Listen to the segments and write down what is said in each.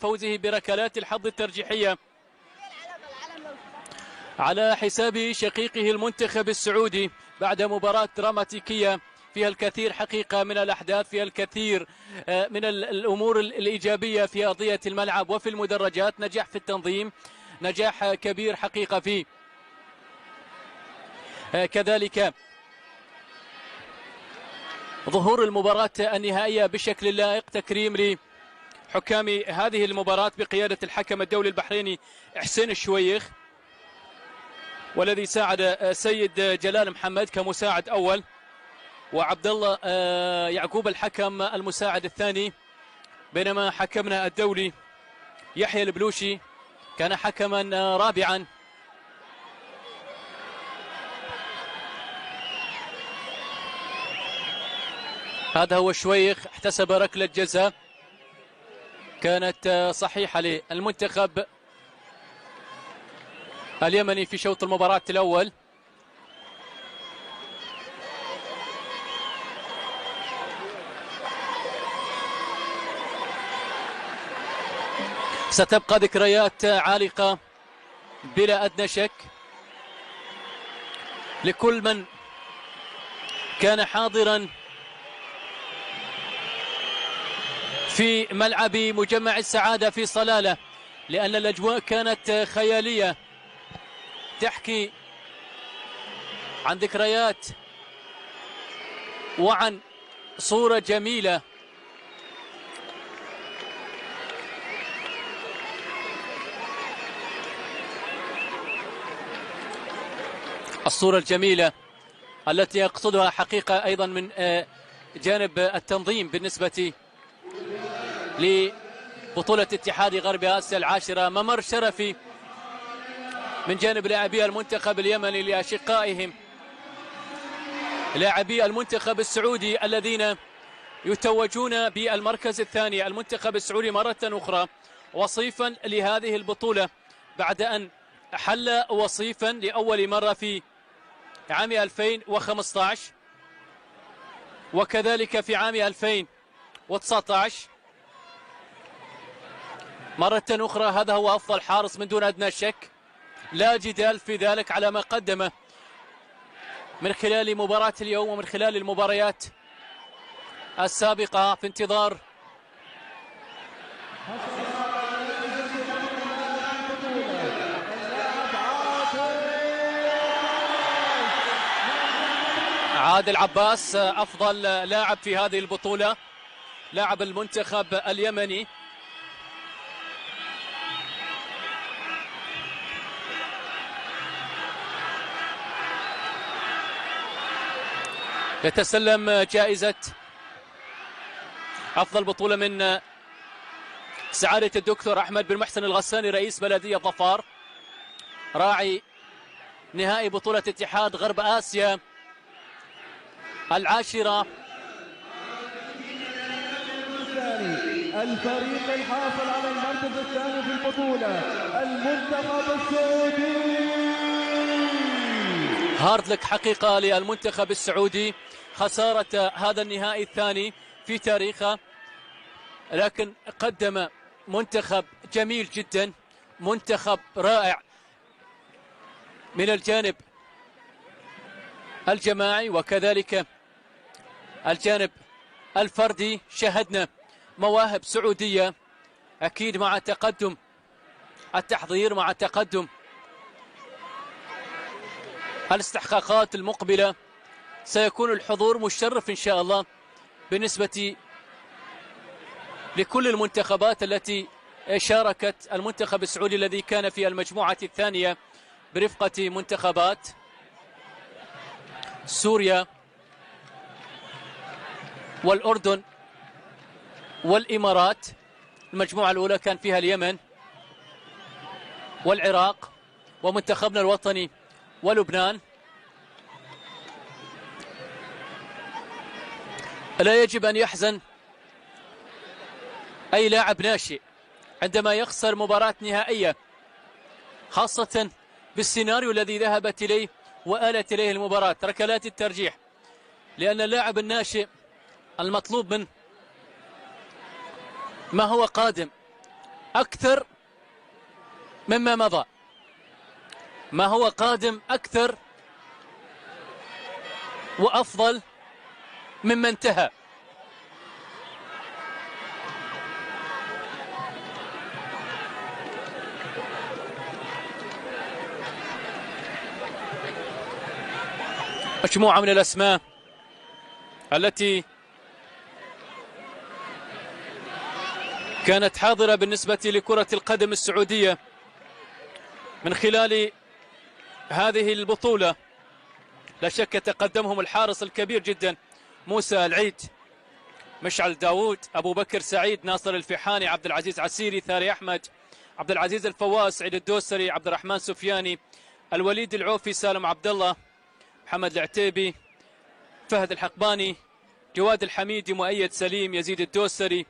فوزه بركلات الحظ الترجيحية على حساب شقيقه المنتخب السعودي بعد مباراة دراماتيكية فيها الكثير حقيقة من الأحداث، فيها الكثير من الأمور الإيجابية في أرضية الملعب وفي المدرجات، نجاح في التنظيم، نجاح كبير حقيقة فيه كذلك ظهور المباراة النهائية بشكل لائق، تكريم لحكام هذه المباراة بقيادة الحكم الدولي البحريني حسين الشويخ، والذي ساعد سيد جلال محمد كمساعد أول، وعبد الله يعقوب الحكم المساعد الثاني، بينما حكمنا الدولي يحيى البلوشي كان حكما رابعا. هذا هو الشويخ، احتسب ركلة جزاء كانت صحيحة للمنتخب اليمني في شوط المباراة الأول. ستبقى ذكريات عالقة بلا أدنى شك لكل من كان حاضرا في ملعب مجمع السعادة في صلالة، لأن الأجواء كانت خيالية تحكي عن ذكريات وعن صورة جميلة الصورة الجميلة التي يقصدها حقيقة أيضا من جانب التنظيم بالنسبة لبطولة اتحاد غرب آسيا العاشرة. ممر شرفي من جانب لاعبي المنتخب اليمني لأشقائهم لاعبي المنتخب السعودي الذين يتوجون بالمركز الثاني. المنتخب السعودي مرة أخرى وصيفا لهذه البطولة بعد أن حل وصيفا لأول مرة في عام 2015 وكذلك في عام 2019 مرة أخرى. هذا هو أفضل حارس من دون أدنى شك، لا جدال في ذلك على ما قدمه من خلال مباراة اليوم ومن خلال المباريات السابقة. في انتظار عادل عباس أفضل لاعب في هذه البطولة، لاعب المنتخب اليمني. يتسلم جائزة أفضل بطولة من سعادة الدكتور أحمد بن محسن الغساني رئيس بلدية ظفار، راعي نهائي بطولة اتحاد غرب آسيا العاشرة. الفريق الحاصل على المركز الثاني في البطولة المنتخب السعودي. هارد لك حقيقة للمنتخب السعودي، خسارة هذا النهائي الثاني في تاريخه، لكن قدم منتخب جميل جدا، منتخب رائع من الجانب الجماعي وكذلك الجانب الفردي. شاهدنا مواهب سعودية أكيد مع تقدم التحضير، مع تقدم الاستحقاقات المقبلة سيكون الحضور مشرف إن شاء الله بالنسبة لكل المنتخبات التي شاركت. المنتخب السعودي الذي كان في المجموعة الثانية برفقة منتخبات سوريا والأردن والإمارات. المجموعة الأولى كان فيها اليمن والعراق ومنتخبنا الوطني ولبنان. لا يجب أن يحزن أي لاعب ناشئ عندما يخسر مباراة نهائية، خاصة بالسيناريو الذي ذهبت إليه وآلت إليه المباراة، ركلات الترجيح، لأن اللاعب الناشئ المطلوب منه ما هو قادم أكثر مما مضى، ما هو قادم أكثر وأفضل مما انتهى. مجموعة من الأسماء التي كانت حاضرة بالنسبة لكرة القدم السعودية من خلال هذه البطولة. لا شك تقدمهم الحارس الكبير جدا موسى العيد، مشعل داوود، أبو بكر سعيد، ناصر الفيحاني، عبد العزيز عسيري، ثاري أحمد، عبد العزيز الفواس، سعيد الدوسري، عبد الرحمن سفياني، الوليد العوفي، سالم عبد الله، محمد العتيبي، فهد الحقباني، جواد الحميدي، مؤيد سليم، يزيد الدوسري،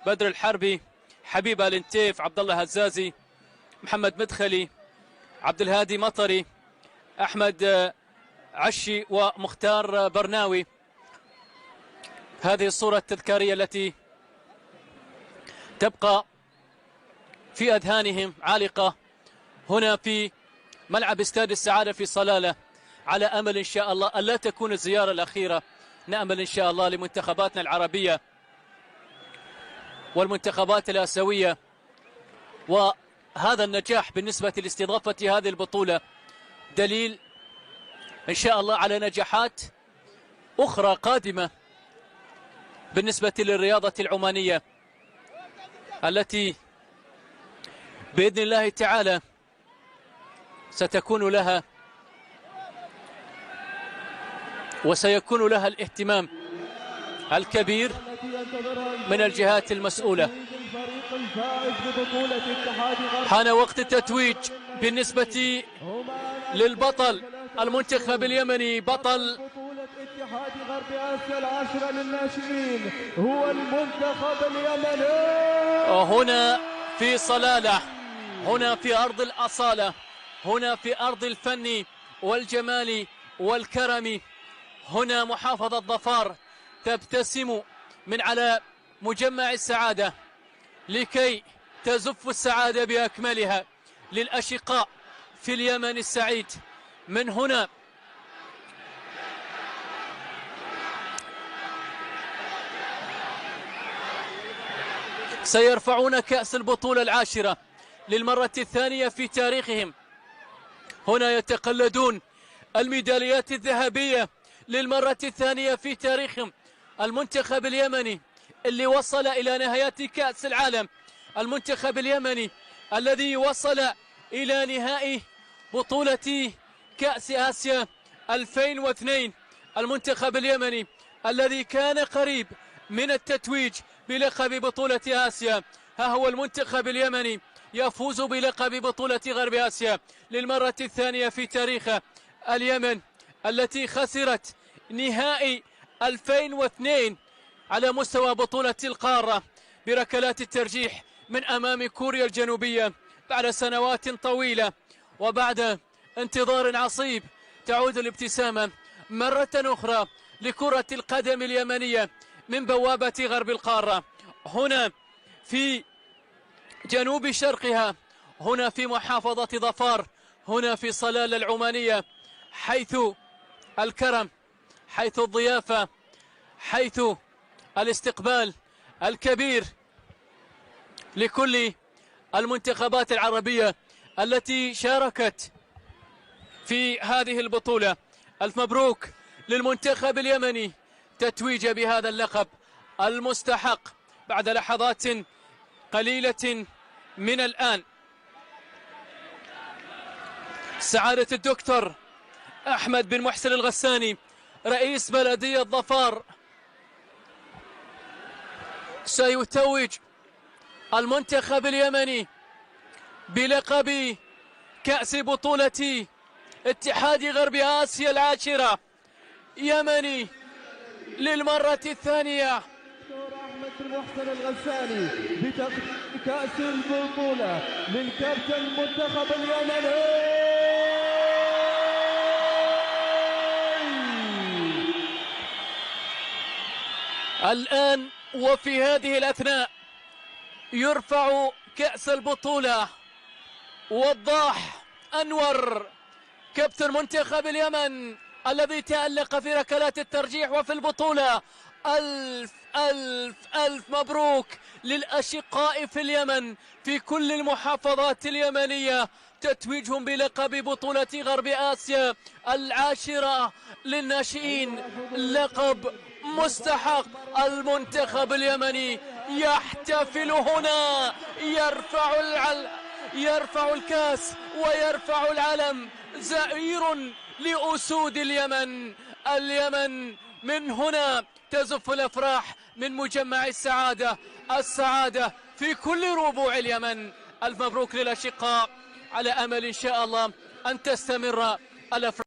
بدر الحربي، حبيب الانتيف، عبد الله هزازي، محمد مدخلي، عبد الهادي مطري، أحمد عشي، ومختار برناوي. هذه الصورة التذكارية التي تبقى في أذهانهم عالقة هنا في ملعب استاد السعادة في صلالة، على أمل إن شاء الله ألا تكون الزيارة الأخيرة. نأمل إن شاء الله لمنتخباتنا العربية والمنتخبات الآسيوية، وهذا النجاح بالنسبة لاستضافة هذه البطولة دليل إن شاء الله على نجاحات أخرى قادمة بالنسبة للرياضة العمانية التي بإذن الله تعالى ستكون لها وسيكون لها الاهتمام الكبير من الجهات المسؤولة. حان وقت التتويج بالنسبة للبطل المنتخب اليمني، بطل بطولة اتحاد غرب آسيا العاشرة للناشئين هو المنتخب اليمني، هنا في صلالة، هنا في أرض الأصالة، هنا في أرض الفن والجمال والكرم. هنا محافظة ظفار تبتسم من على مجمع السعادة لكي تزف السعادة بأكملها للأشقاء في اليمن السعيد. من هنا سيرفعون كأس البطولة العاشرة للمرة الثانية في تاريخهم. هنا يتقلدون الميداليات الذهبية للمرة الثانية في تاريخهم. المنتخب اليمني اللي وصل إلى نهايات كأس العالم، المنتخب اليمني الذي وصل إلى نهائي بطولة كأس آسيا 2002، المنتخب اليمني الذي كان قريب من التتويج بلقب بطولة آسيا. ها هو المنتخب اليمني يفوز بلقب بطولة غرب آسيا للمرة الثانية في تاريخه. اليمن التي خسرت نهائي 2002 على مستوى بطولة القارة بركلات الترجيح من أمام كوريا الجنوبية بعد سنوات طويلة، وبعد انتظار عصيب تعود الابتسامة مرة أخرى لكرة القدم اليمنية من بوابة غرب القارة، هنا في جنوب شرقها، هنا في محافظة ظفار، هنا في صلالة العمانية، حيث الكرم، حيث الضيافة، حيث الاستقبال الكبير لكل المنتخبات العربية التي شاركت في هذه البطولة. ألف مبروك للمنتخب اليمني تتويج بهذا اللقب المستحق بعد لحظات قليلة من الآن. سعادة الدكتور أحمد بن محسن الغساني رئيس بلدية ظفار سيتوج المنتخب اليمني بلقب كأس بطولة اتحاد غرب آسيا العاشرة، يمني للمرة الثانية. دكتور أحمد بن محسن الغساني بتقديم كأس البطولة للكابتن المنتخب اليمني. الآن وفي هذه الأثناء يرفع كأس البطولة. وضاح أنور كابتن منتخب اليمن الذي تألق في ركلات الترجيح وفي البطولة. ألف ألف ألف مبروك للأشقاء في اليمن في كل المحافظات اليمنية، تتويجهم بلقب بطولة غرب آسيا 10 للناشئين، لقب مستحق. المنتخب اليمني يحتفل هنا، يرفع الكاس ويرفع العلم، زئير لأسود اليمن. اليمن من هنا تزف الأفراح من مجمع السعادة في كل ربوع اليمن. ألف مبروك للأشقاء، على أمل إن شاء الله أن تستمر الأفراح.